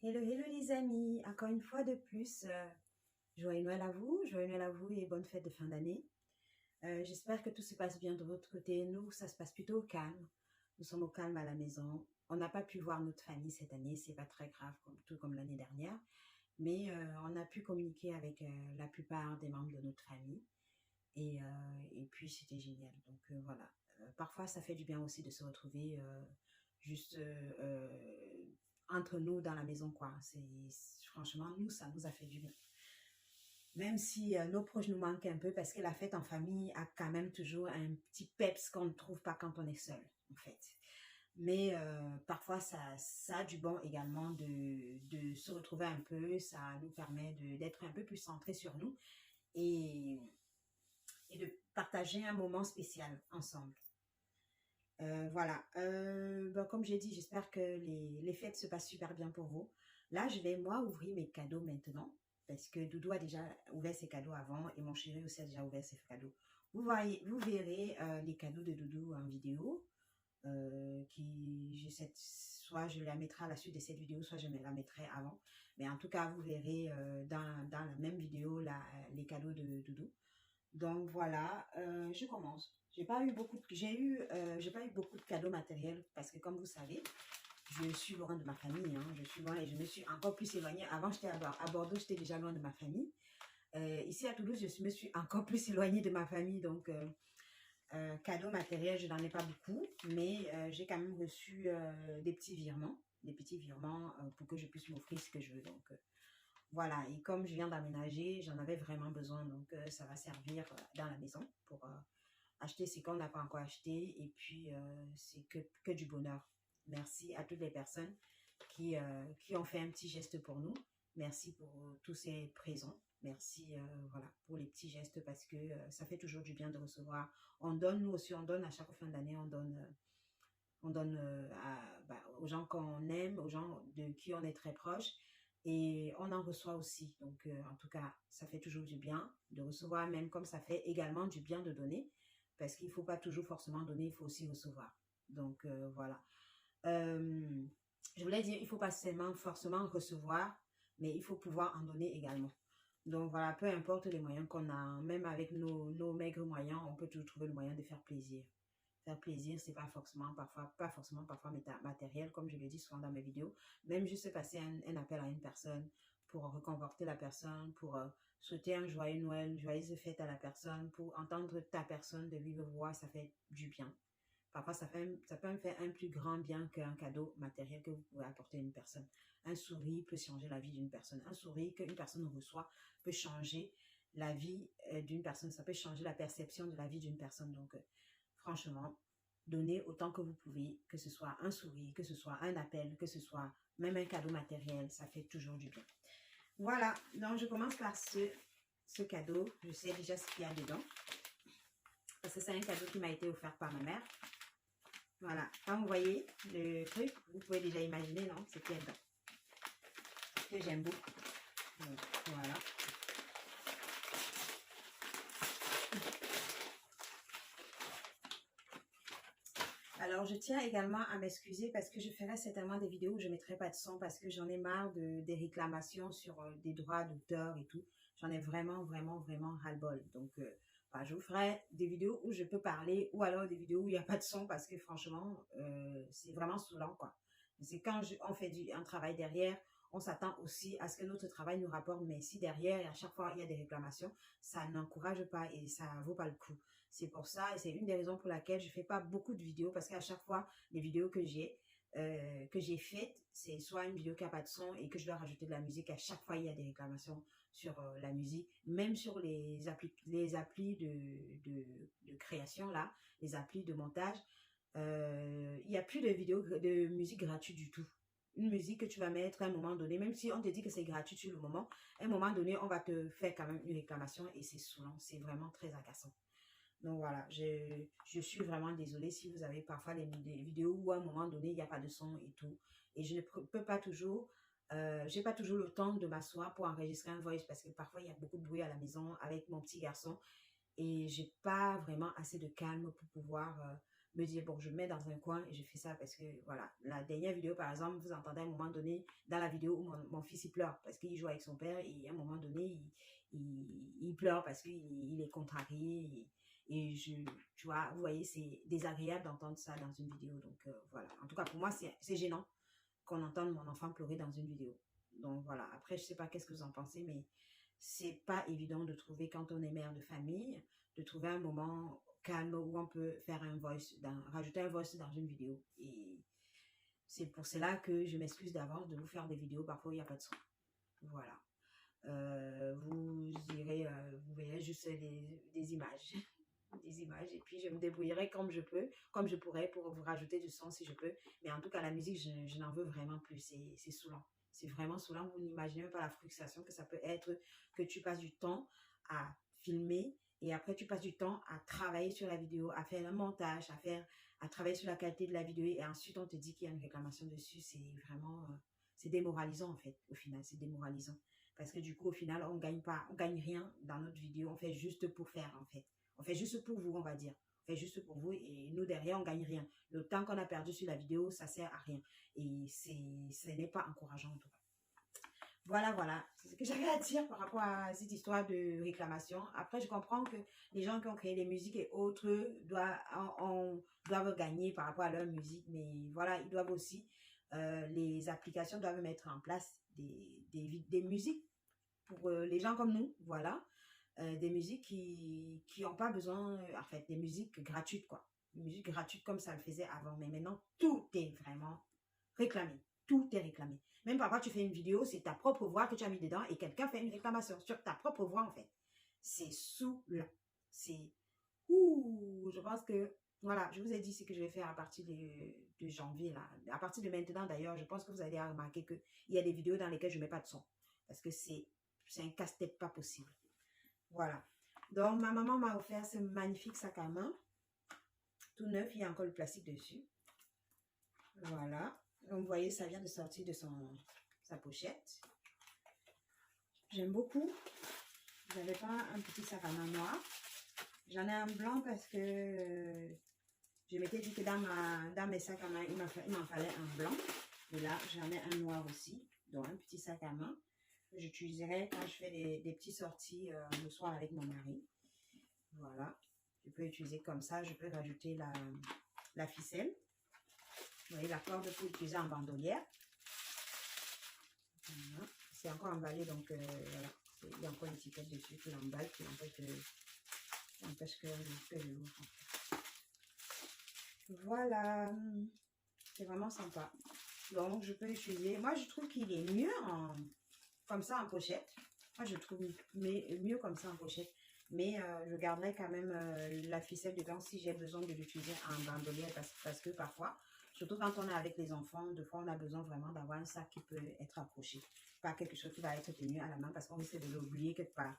Hello, hello les amis, encore une fois de plus, joyeux Noël à vous et bonne fête de fin d'année. J'espère que tout se passe bien de votre côté. Nous, ça se passe plutôt au calme. Nous sommes au calme à la maison. On n'a pas pu voir notre famille cette année, c'est pas très grave, tout comme l'année dernière. Mais on a pu communiquer avec la plupart des membres de notre famille. Et puis c'était génial. Donc voilà. Parfois, ça fait du bien aussi de se retrouver juste entre nous dans la maison, quoi. Franchement, nous, ça nous a fait du bien. Même si nos proches nous manquent un peu, parce que la fête en famille a quand même toujours un petit peps qu'on ne trouve pas quand on est seul, en fait. Mais parfois, ça a du bon également de se retrouver un peu. Ça nous permet d'être un peu plus centrés sur nous et, et de partager un moment spécial ensemble. Voilà. Comme j'ai dit, j'espère que les fêtes se passent super bien pour vous. Là, je vais, moi, ouvrir mes cadeaux maintenant. Parce que Doudou a déjà ouvert ses cadeaux avant et mon chéri aussi a déjà ouvert ses cadeaux. Vous verrez les cadeaux de Doudou en vidéo. Soit je la mettrai à la suite de cette vidéo, soit je me la mettrai avant. Mais en tout cas, vous verrez dans la même vidéo les cadeaux de Doudou. Donc voilà, je commence. J'ai pas eu beaucoup de cadeaux matériels parce que comme vous savez, je suis loin de ma famille, hein. Je suis loin et je me suis encore plus éloignée. Avant, j'étais à Bordeaux, j'étais déjà loin de ma famille. Ici à Toulouse, me suis encore plus éloignée de ma famille. Donc, cadeaux matériels, je n'en ai pas beaucoup, mais j'ai quand même reçu des petits virements pour que je puisse m'offrir ce que je veux. Donc, voilà, et comme je viens d'aménager, j'en avais vraiment besoin, donc ça va servir dans la maison pour acheter ce qu'on n'a pas encore acheté, et puis c'est que du bonheur. Merci à toutes les personnes qui ont fait un petit geste pour nous. Merci pour tous ces présents. Merci voilà, pour les petits gestes parce que ça fait toujours du bien de recevoir. On donne, nous aussi, on donne à chaque fin d'année, on donne aux gens qu'on aime, aux gens de qui on est très proche. Et on en reçoit aussi. Donc, en tout cas, ça fait toujours du bien de recevoir, même comme ça fait également du bien de donner. Parce qu'il ne faut pas toujours forcément donner, il faut aussi recevoir. Donc, voilà. Je voulais dire, il ne faut pas seulement forcément recevoir, mais il faut pouvoir en donner également. Donc, voilà, peu importe les moyens qu'on a, même avec nos maigres moyens, on peut toujours trouver le moyen de faire plaisir. Faire plaisir, c'est pas forcément parfois matériel, comme je le dis souvent dans mes vidéos. Même juste passer un appel à une personne pour reconforter la personne, pour souhaiter un joyeux Noël, une joyeuse fête à la personne, pour entendre ta personne de vive voix, ça fait du bien. Parfois, ça peut me faire un plus grand bien qu'un cadeau matériel que vous pouvez apporter à une personne. Un sourire peut changer la vie d'une personne. Un sourire qu'une personne reçoit peut changer la vie d'une personne. Ça peut changer la perception de la vie d'une personne. Donc, franchement, donnez autant que vous pouvez, que ce soit un sourire, que ce soit un appel, que ce soit même un cadeau matériel, ça fait toujours du bien. Voilà, donc je commence par ce cadeau. Je sais déjà ce qu'il y a dedans. Parce que c'est un cadeau qui m'a été offert par ma mère. Voilà, quand vous voyez le truc, vous pouvez déjà imaginer, non, ce qu'il y a dedans. Que j'aime beaucoup. Donc, voilà. Alors, je tiens également à m'excuser parce que je ferai certainement des vidéos où je ne mettrai pas de son parce que j'en ai marre des réclamations sur des droits d'auteur et tout. J'en ai vraiment, vraiment, vraiment ras-le-bol. Donc, je vous ferai des vidéos où je peux parler ou alors des vidéos où il n'y a pas de son parce que franchement, c'est vraiment saoulant, quoi. C'est quand on fait un travail derrière, on s'attend aussi à ce que notre travail nous rapporte, mais si derrière, à chaque fois, il y a des réclamations, ça n'encourage pas et ça vaut pas le coup. C'est pour ça et c'est une des raisons pour laquelle je fais pas beaucoup de vidéos parce qu'à chaque fois, les vidéos que j'ai faites, c'est soit une vidéo qui n'a pas de son et que je dois rajouter de la musique. À chaque fois, il y a des réclamations sur la musique, même sur les applis de création, là, les applis de montage. Il n'y a plus de vidéos de musique gratuite du tout. Une musique que tu vas mettre à un moment donné, même si on te dit que c'est gratuit sur le moment, à un moment donné, on va te faire quand même une réclamation et c'est saoulant, c'est vraiment très agaçant. Donc voilà, je suis vraiment désolée si vous avez parfois des vidéos où à un moment donné, il n'y a pas de son et tout. Et je ne peux pas toujours, j'ai pas toujours le temps de m'asseoir pour enregistrer un voice parce que parfois il y a beaucoup de bruit à la maison avec mon petit garçon et j'ai pas vraiment assez de calme pour pouvoir me dire, bon, je me mets dans un coin et je fais ça parce que, voilà, la dernière vidéo, par exemple, vous entendez à un moment donné, dans la vidéo où mon fils, il pleure parce qu'il joue avec son père et à un moment donné, il pleure parce qu'il est contrarié et tu vois, vous voyez, c'est désagréable d'entendre ça dans une vidéo. Donc, voilà. En tout cas, pour moi, c'est gênant qu'on entende mon enfant pleurer dans une vidéo. Donc, voilà. Après, je sais pas qu'est-ce que vous en pensez, mais c'est pas évident de trouver, quand on est mère de famille, de trouver un moment calme où on peut faire un voice, rajouter un voice dans une vidéo. Et c'est pour cela que je m'excuse d'avance de vous faire des vidéos parfois où il n'y a pas de son. Voilà. Vous irez, vous verrez juste des images. Des images et puis je me débrouillerai comme je peux, comme je pourrais pour vous rajouter du son si je peux. Mais en tout cas, la musique, je n'en veux vraiment plus. C'est saoulant. C'est vraiment saoulant. Vous n'imaginez même pas la frustration que ça peut être que tu passes du temps à filmer et après tu passes du temps à travailler sur la vidéo, à faire un montage, à travailler sur la qualité de la vidéo et ensuite on te dit qu'il y a une réclamation dessus. C'est vraiment, c'est démoralisant en fait. Au final, c'est démoralisant parce que du coup, au final, on gagne pas, on gagne rien dans notre vidéo. On fait juste pour faire en fait. On fait juste pour vous, on va dire. On fait juste pour vous et nous, derrière, on gagne rien. Le temps qu'on a perdu sur la vidéo, ça sert à rien. Et ce n'est pas encourageant en tout cas. Voilà, voilà. C'est ce que j'avais à dire par rapport à cette histoire de réclamation. Après, je comprends que les gens qui ont créé les musiques et autres doivent gagner par rapport à leur musique. Mais voilà, ils doivent aussi, les applications doivent mettre en place des musiques pour les gens comme nous. Voilà. Des musiques qui n'ont pas besoin, en fait, des musiques gratuites, quoi. Des musiques gratuites comme ça le faisait avant. Mais maintenant, tout est vraiment réclamé. Tout est réclamé. Même parfois, tu fais une vidéo, c'est ta propre voix que tu as mis dedans et quelqu'un fait une réclamation sur ta propre voix, en fait. C'est saoulant. C'est... Ouh, je pense que... Voilà, je vous ai dit ce que je vais faire à partir de janvier, là. À partir de maintenant, d'ailleurs, je pense que vous allez remarquer qu'il y a des vidéos dans lesquelles je ne mets pas de son. Parce que c'est un casse-tête pas possible. Voilà. Donc, ma maman m'a offert ce magnifique sac à main. Tout neuf, il y a encore le plastique dessus. Voilà. Donc, vous voyez, ça vient de sortir de sa pochette. J'aime beaucoup. Vous n'avez pas un petit sac à main noir. J'en ai un blanc parce que je m'étais dit que dans mes sacs à main, il m'en fallait un blanc. Et là, j'en ai un noir aussi. Donc, un petit sac à main. J'utiliserai quand je fais des petites sorties le soir avec mon mari. Voilà. Je peux utiliser comme ça. Je peux rajouter la ficelle. Vous voyez, la corde pour utiliser en bandolière. Voilà. C'est encore emballé, donc voilà. Il y a encore l'étiquette dessus qui l'emballe, qui empêche que je l'ouvre. Voilà. C'est vraiment sympa. Donc, je peux l'utiliser. Moi, je trouve qu'il est mieux comme ça en pochette. Moi, je trouve mieux comme ça en pochette. Mais je garderai quand même la ficelle dedans si j'ai besoin de l'utiliser en bandolière parce que parfois, surtout quand on est avec les enfants, des fois on a besoin vraiment d'avoir un sac qui peut être accroché. Pas quelque chose qui va être tenu à la main parce qu'on risque de l'oublier quelque part.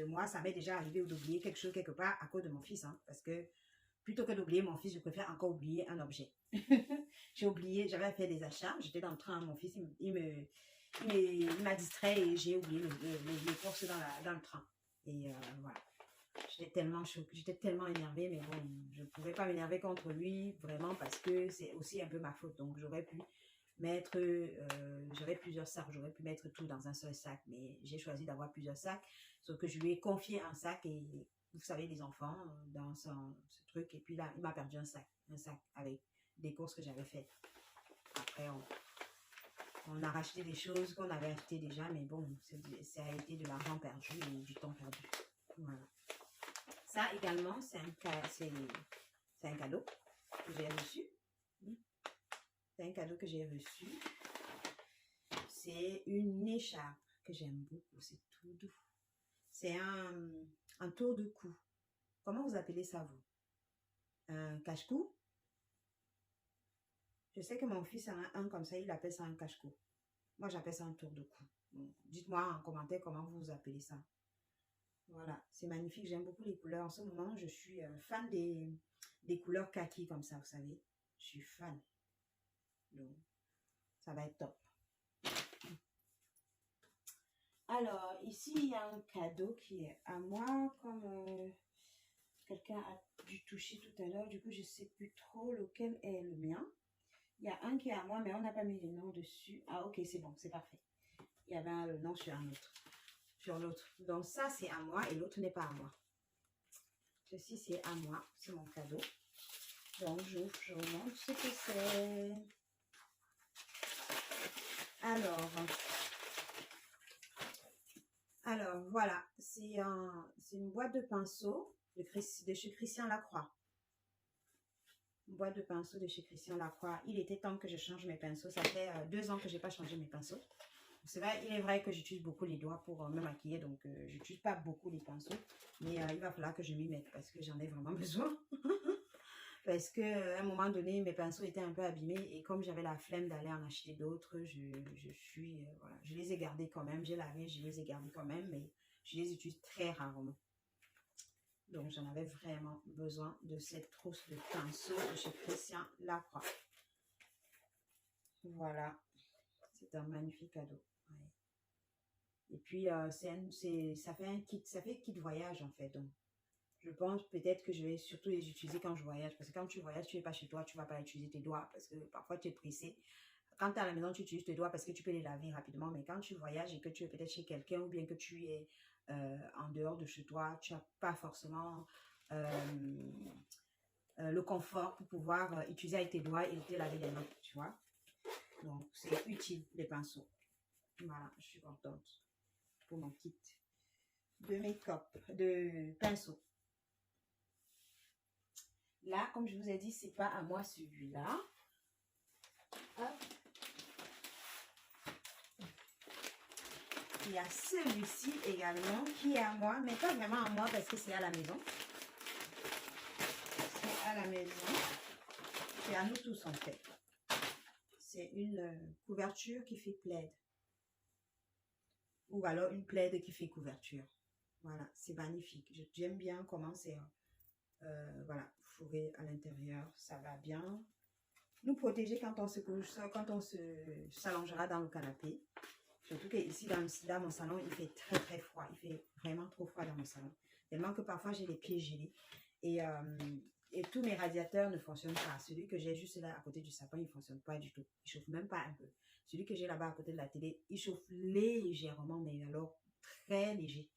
Moi, ça m'est déjà arrivé d'oublier quelque chose quelque part à cause de mon fils. Hein, parce que plutôt que d'oublier mon fils, je préfère encore oublier un objet. J'ai oublié, j'avais fait des achats, j'étais dans le train, mon fils, il m'a distrait et j'ai oublié les courses dans le train. Et voilà. J'étais tellement choquée, j'étais tellement énervée, mais bon, je ne pouvais pas m'énerver contre lui, vraiment, parce que c'est aussi un peu ma faute. Donc, j'aurais pu mettre, j'avais plusieurs sacs, j'aurais pu mettre tout dans un seul sac, mais j'ai choisi d'avoir plusieurs sacs, sauf que je lui ai confié un sac et vous savez, les enfants, dans ce truc, et puis là, il m'a perdu un sac avec des courses que j'avais faites. Après, on a racheté des choses qu'on avait achetées déjà, mais bon, ça a été de l'argent perdu et du temps perdu. Voilà. Ça également, c'est un cadeau que j'ai reçu. C'est un cadeau que j'ai reçu. C'est une écharpe que j'aime beaucoup. C'est tout doux. C'est un tour de cou. Comment vous appelez ça, vous? Un cache-cou? Je sais que mon fils a un comme ça, il appelle ça un cache-cou. Moi, j'appelle ça un tour de cou. Dites-moi en commentaire comment vous appelez ça. Voilà, c'est magnifique. J'aime beaucoup les couleurs. En ce moment, je suis fan des couleurs kaki comme ça, vous savez. Je suis fan. Donc, ça va être top. Alors, ici, il y a un cadeau qui est à moi, comme quelqu'un a dû toucher tout à l'heure. Du coup, je ne sais plus trop lequel est le mien. Il y a un qui est à moi, mais on n'a pas mis les noms dessus. Ah, ok, c'est bon, c'est parfait. Il y avait le nom sur un autre. Sur l'autre. Donc, ça, c'est à moi et l'autre n'est pas à moi. Ceci, c'est à moi. C'est mon cadeau. Donc, j'ouvre, je vous montre ce que c'est. Alors, voilà. C'est une boîte de pinceaux de chez Christian Lacroix. Une boîte de pinceaux de chez Christian Lacroix. Il était temps que je change mes pinceaux. Ça fait 2 ans que je n'ai pas changé mes pinceaux. C'est vrai, il est vrai que j'utilise beaucoup les doigts pour me maquiller, donc je n'utilise pas beaucoup les pinceaux. Mais il va falloir que je m'y mette parce que j'en ai vraiment besoin. Parce qu'à un moment donné, mes pinceaux étaient un peu abîmés et comme j'avais la flemme d'aller en acheter d'autres, voilà, je les ai gardés quand même. J'ai lavé, je les ai gardés quand même, mais je les utilise très rarement. Donc, j'en avais vraiment besoin de cette trousse de pinceaux de chez Christian Lacroix. Voilà, c'est un magnifique cadeau. Ouais. Et puis, ça fait kit voyage en fait. Donc, je pense peut-être que je vais surtout les utiliser quand je voyage. Parce que quand tu voyages, tu n'es pas chez toi, tu ne vas pas utiliser tes doigts. Parce que parfois, tu es pressé. Quand tu es à la maison, tu utilises tes doigts parce que tu peux les laver rapidement. Mais quand tu voyages et que tu es peut-être chez quelqu'un ou bien que tu es en dehors de chez toi, tu n'as pas forcément le confort pour pouvoir utiliser avec tes doigts et te laver les mains, tu vois. Donc, c'est utile, les pinceaux. Voilà, je suis contente pour mon kit de make-up, de pinceaux. Là, comme je vous ai dit, c'est pas à moi celui-là. Il y a celui-ci également qui est à moi, mais pas vraiment à moi parce que c'est à la maison. C'est à la maison. C'est à nous tous en fait. C'est une couverture qui fait plaid. Ou alors une plaid qui fait couverture. Voilà, c'est magnifique. J'aime bien comment c'est voilà, fourré à l'intérieur. Ça va bien nous protéger quand on se s'allongera dans le canapé. Surtout qu'ici, dans mon salon, il fait très très froid. Il fait vraiment trop froid dans mon salon. Tellement que parfois, j'ai les pieds gelés. Et tous mes radiateurs ne fonctionnent pas. Celui que j'ai juste là à côté du sapin, il ne fonctionne pas du tout. Il ne chauffe même pas un peu. Celui que j'ai là-bas à côté de la télé, il chauffe légèrement, mais alors très léger.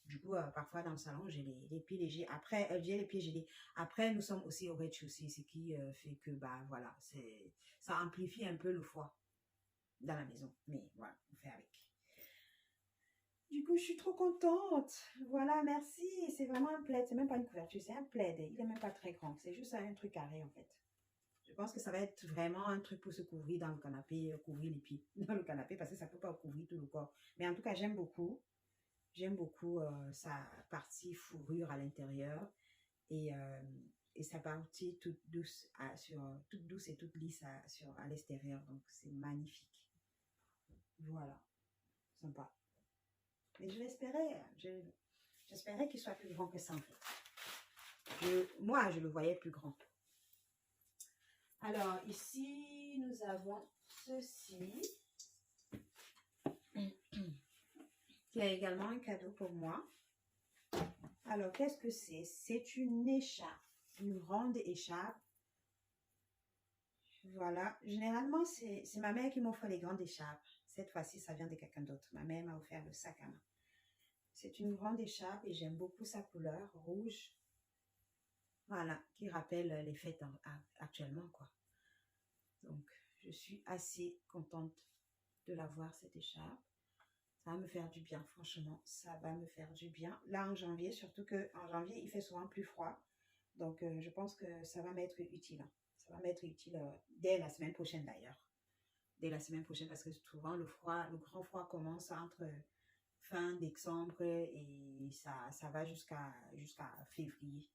Du coup, parfois dans le salon, j'ai les pieds légers. Après, j'ai les pieds gelés. Après, nous sommes aussi au rez-de-chaussée, ce qui fait que, bah voilà, ça amplifie un peu le froid dans la maison. Mais voilà, on fait avec. Du coup, je suis trop contente. Voilà, merci. C'est vraiment un plaid. C'est même pas une couverture, c'est un plaid. Il n'est même pas très grand. C'est juste un truc carré, en fait. Je pense que ça va être vraiment un truc pour se couvrir dans le canapé, couvrir les pieds dans le canapé, parce que ça ne peut pas couvrir tout le corps. Mais en tout cas, j'aime beaucoup. J'aime beaucoup sa partie fourrure à l'intérieur et sa partie toute douce, toute douce et toute lisse à l'extérieur. Donc, c'est magnifique. Voilà. Sympa. Mais j'espérais qu'il soit plus grand que ça en fait. Moi, je le voyais plus grand. Alors, ici, nous avons ceci, qui est également un cadeau pour moi. Alors, qu'est-ce que c'est? C'est une écharpe, une grande écharpe. Voilà. Généralement, c'est ma mère qui m'offre les grandes écharpes. Cette fois-ci, ça vient de quelqu'un d'autre. Ma mère m'a offert le sac à main. C'est une grande écharpe et j'aime beaucoup sa couleur rouge. Voilà, qui rappelle les fêtes actuellement, quoi. Donc, je suis assez contente de l'avoir, cette écharpe. Ça va me faire du bien, franchement. Ça va me faire du bien. Là, en janvier, surtout qu'en janvier, il fait souvent plus froid. Donc, je pense que ça va m'être utile. Ça va m'être utile dès la semaine prochaine, d'ailleurs. Dès la semaine prochaine, parce que souvent, le grand froid commence entre fin décembre et ça va jusqu'à février.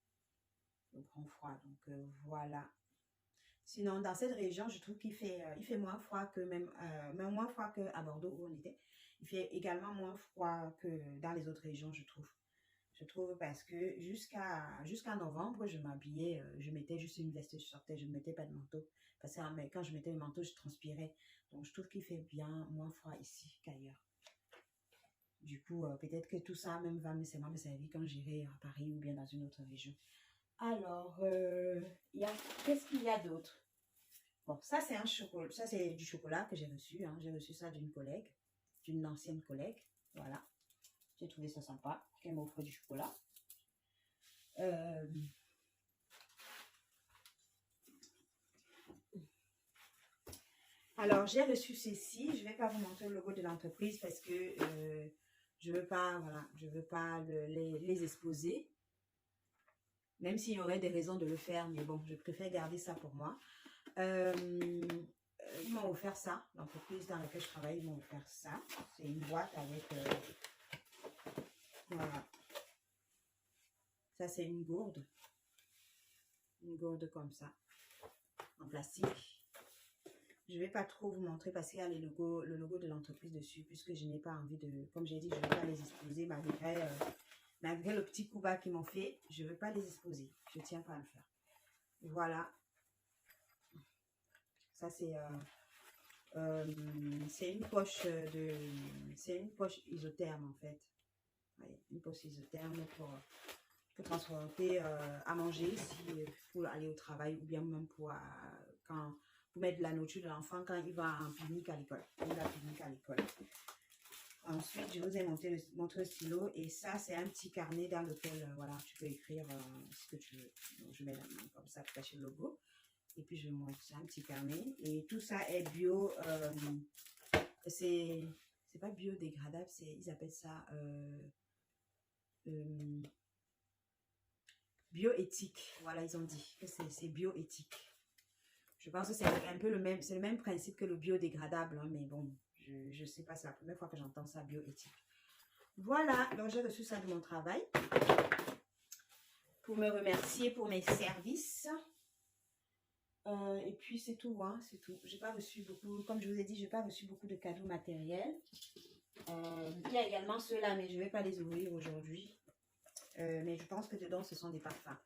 Le grand froid. Donc, voilà. Sinon, dans cette région, je trouve qu'il fait moins froid que même moins froid qu'à Bordeaux où on était. Il fait également moins froid que dans les autres régions, je trouve. Je trouve parce que jusqu'à novembre, je m'habillais, je mettais juste une veste, je sortais, je ne mettais pas de manteau. Parce que quand je mettais le manteau, je transpirais. Donc, je trouve qu'il fait bien moins froid ici qu'ailleurs. Du coup, peut-être que tout ça même va me servir quand j'irai à Paris ou bien dans une autre région. Alors, qu'est-ce qu'il y a d'autre? Bon, ça c'est un chocolat, ça c'est du chocolat que j'ai reçu. Hein. J'ai reçu ça d'une collègue, d'une ancienne collègue. Voilà. J'ai trouvé ça sympa qu'elle m'offre du chocolat. Alors, j'ai reçu ceci. Je ne vais pas vous montrer le logo de l'entreprise parce que je ne veux pas, voilà, je veux pas les exposer. Même s'il y aurait des raisons de le faire, mais bon, je préfère garder ça pour moi. Ils m'ont offert ça. L'entreprise dans laquelle je travaille, ils m'ont offert ça. C'est une boîte avec... voilà. Ça, c'est une gourde. Une gourde comme ça. En plastique. Je ne vais pas trop vous montrer parce qu'il y a le logo de l'entreprise dessus, puisque je n'ai pas envie de... Comme j'ai dit, je ne vais pas les exposer malgré le petit coup bas qu'ils m'ont fait. Je ne veux pas les exposer. Je ne tiens pas à le faire. Voilà. Ça, c'est une poche c'est une poche isotherme en fait. Ouais, une poche isotherme pour transporter à manger pour aller au travail ou bien même pour mettre de la nourriture de l'enfant quand il va en pique-nique à l'école. Ensuite, je vous ai montré le stylo et ça, c'est un petit carnet dans lequel voilà, tu peux écrire ce que tu veux. Donc, je mets la main comme ça pour cacher le logo. Et puis, je montre ça, un petit carnet. Et tout ça est bio. C'est pas biodégradable, ils appellent ça bioéthique. Voilà, ils ont dit que c'est bioéthique. Je pense que c'est un peu le même principe que le biodégradable, hein, mais bon, je sais pas, c'est la première fois que j'entends ça, bioéthique. Voilà, donc j'ai reçu ça de mon travail pour me remercier pour mes services. Et puis c'est tout, hein, c'est tout. J'ai pas reçu beaucoup, comme je vous ai dit, j'ai pas reçu beaucoup de cadeaux matériels. Il y a également ceux-là, mais je vais pas les ouvrir aujourd'hui. Mais je pense que dedans ce sont des parfums.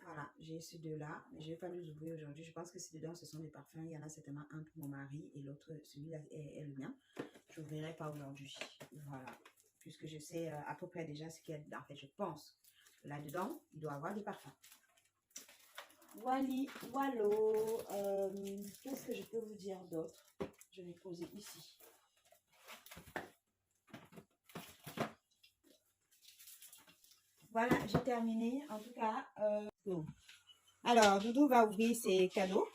Voilà, j'ai ces deux-là, mais je vais pas les ouvrir aujourd'hui. Je pense que dedans ce sont des parfums. Il y en a certainement un pour mon mari et l'autre, celui-là est le mien. Je n'ouvrirai pas aujourd'hui. Voilà, puisque je sais à peu près déjà ce qu'il y a dedans. En fait, je pense que là-dedans, il doit y avoir des parfums. Wally, wallo. Qu'est-ce que je peux vous dire d'autre? Je vais poser ici. Voilà, j'ai terminé. En tout cas, alors, Doudou va ouvrir ses cadeaux.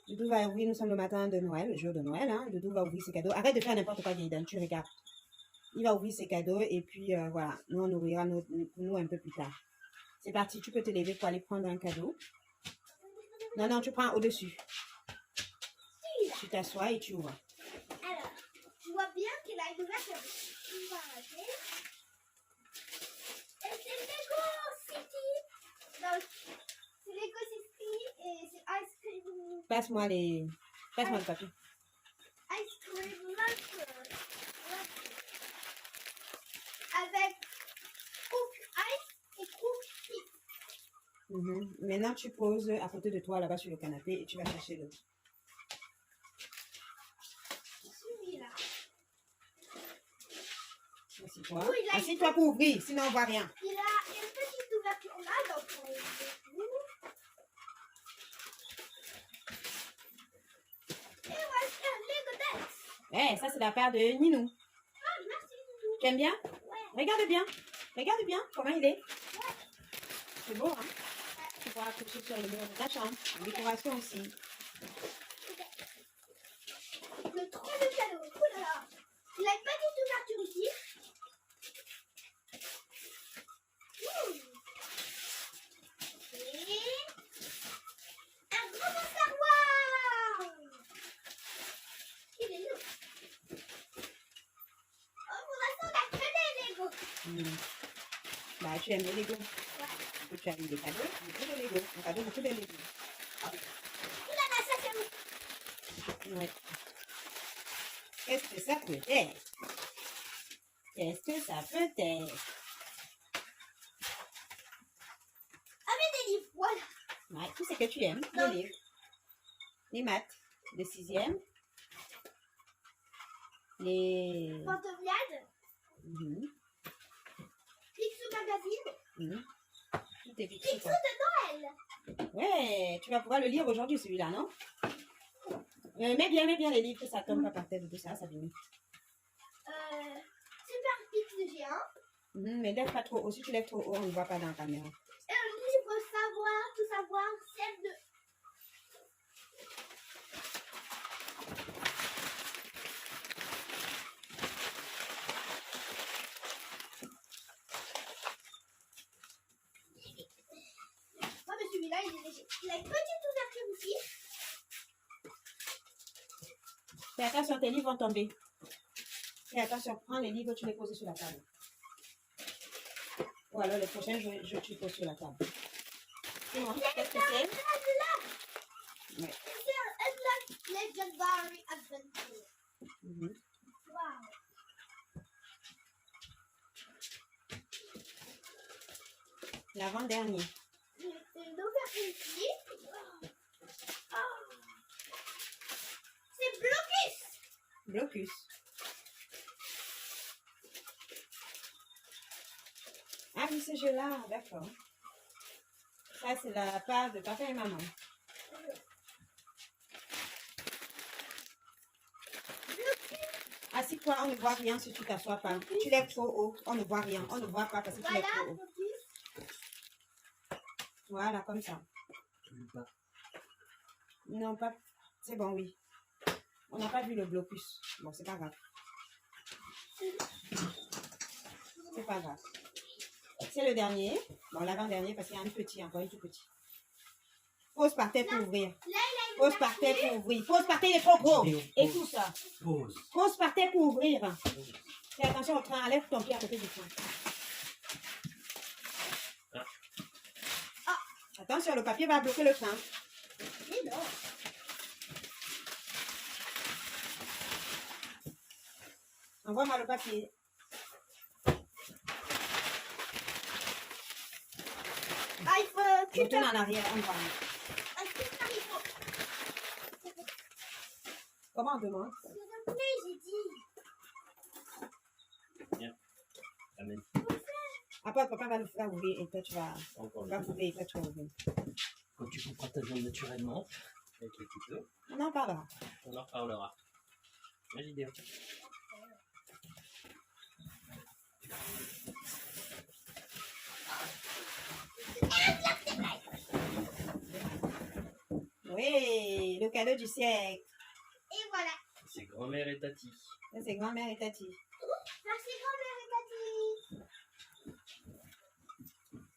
Doudou va ouvrir, nous sommes le matin de Noël, le jour de Noël. Hein. Doudou va ouvrir ses cadeaux. Arrête de faire n'importe quoi, Gaïdan, tu regardes. Il va ouvrir ses cadeaux et puis voilà, nous on ouvrira nous un peu plus tard. C'est parti, tu peux te lever pour aller prendre un cadeau. Non, non, tu prends au-dessus. Tu t'assois et tu ouvres. Alors, je vois bien qu'il a une ouverture. On va arrêter. Et c'est Lego City. Donc, c'est Lego City et c'est Ice Cream. Passe-moi le papier. Ice Cream Locker. Avec Cook Ice et Cook Pit. Maintenant, tu poses à côté de toi là-bas sur le canapé et tu vas chercher l'autre. Celui-là. Assieds-toi. Assieds-toi pour ouvrir, sinon on ne voit rien. Il a une petite ouverture là, donc on et voici un Lego Dex. Eh, ça c'est la paire de Ninou. Ah, merci. Tu aimes bien? Ouais. Regarde bien comment il est. Ouais. C'est beau, hein? Tu pourras accrocher sur le mur de ta chambre. La décoration aussi. Le troisième cadeau. Oh là là. Il a une petite ouverture ici. Et un gros Star Wars. Il est lourd. Oh, pour l'instant, on a que des Lego. Bah, tu aimes les Lego. Ouais. Tu as eu des cadeaux, beaucoup de Lego. Un cadeau, beaucoup de Lego. Il en a ça, c'est où? Ouais. Qu'est-ce que ça peut être? Qu'est-ce que ça peut être? Ah, mais des livres, voilà. Ouais, tout ce que tu aimes, Donc, les livres. Les maths, le 6e. Les... Pantomiade. Picsou Magazine. Tout est Picsou quoi. de Noël. Ouais, tu vas pouvoir le lire aujourd'hui celui-là, non? Mets bien les livres, que ça tombe pas par terre, tout ça, ça finit. Super Pix de géant. Mais lève pas trop haut. Si tu lèves trop haut, on ne voit pas dans la caméra. Livre Savoir, tout savoir, celle de... Oh, mais celui-là, il est léger. Il a une petite ouverture ici. Fais attention, tes livres vont tomber. Fais attention, prends les livres, tu les poses sur la table. Ou alors les prochains, tu poses sur la table. Dis-moi, qu'est-ce que c'est? Ouais. C'est un Unlock Legendary Adventure. Wow. L'avant-dernier. Une ouverture ici. Oh. C'est Blocus. Blocus. Ah oui, ce jeu-là, d'accord. Ça, c'est la part de papa et maman. Assis-toi, on ne voit rien si tu t'assois pas. Tu lèves trop haut, on ne voit rien. On ne voit pas parce que tu lèves trop haut. Voilà, comme ça. Non, pas... C'est bon, oui. On n'a pas vu le blocus. Bon, c'est pas grave. C'est pas grave. C'est le dernier. Bon, l'avant-dernier parce qu'il y a un petit, encore un tout petit. Pose par terre pour ouvrir. Pose par terre pour ouvrir. Pose par terre, il est trop gros. Et tout ça. Pose par terre pour ouvrir. Fais attention au train. Enlève ton pied à côté du train. Attention, le papier va bloquer le train. Mais non. Envoie-moi le papier. Ah, il faut... Retourne en arrière, on va. Comment on demande? S'il te plaît, j'ai dit. Viens. Amen. Après, papa va le faire ouvrir et toi tu vas ouvrir et toi tu vas ouvrir. Quand tu comprends ta viande naturellement, avec le couteau, On en parlera. on en reparlera. La vidéo. Oui, le cadeau du siècle. Et voilà. C'est grand-mère et tati. Ça, c'est grand-mère et tati. Merci grand-mère et tati.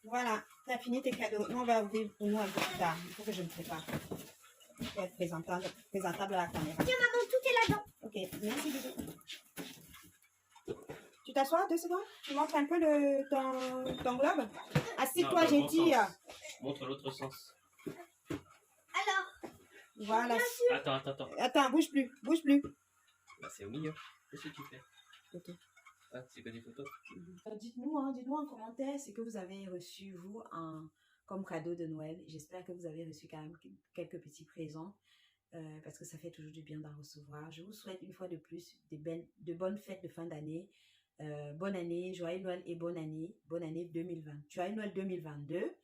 Voilà, tu as fini tes cadeaux. Nous, on va ouvrir pour nous un peu plus tard. Il faut que je me prépare. Pour être présentable à la caméra. Tiens maman, tout est là-dedans. Ok, merci Doudou. Tu t'assois 2 secondes? Tu montres un peu ton globe? Assieds-toi, Non, j'ai bon dit. sens. Montre l'autre sens. Alors, Voilà. Attends. Attends, bouge plus, bouge plus. Bah, c'est au milieu. Qu'est-ce que tu fais? Ok. Ah, c'est que des photos. Dites-nous en commentaire ce que vous avez reçu, vous, comme cadeau de Noël. J'espère que vous avez reçu quand même quelques petits présents, parce que ça fait toujours du bien d'en recevoir. Je vous souhaite une fois de plus de bonnes fêtes de fin d'année. Bonne année, joyeux Noël et bonne année 2020. Joyeux Noël 2022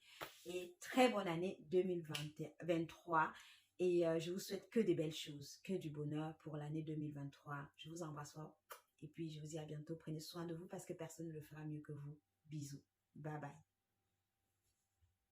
et très bonne année 2023. Et je vous souhaite que des belles choses, que du bonheur pour l'année 2023. Je vous embrasse fort. Et puis, je vous dis à bientôt. Prenez soin de vous parce que personne ne le fera mieux que vous. Bisous. Bye bye.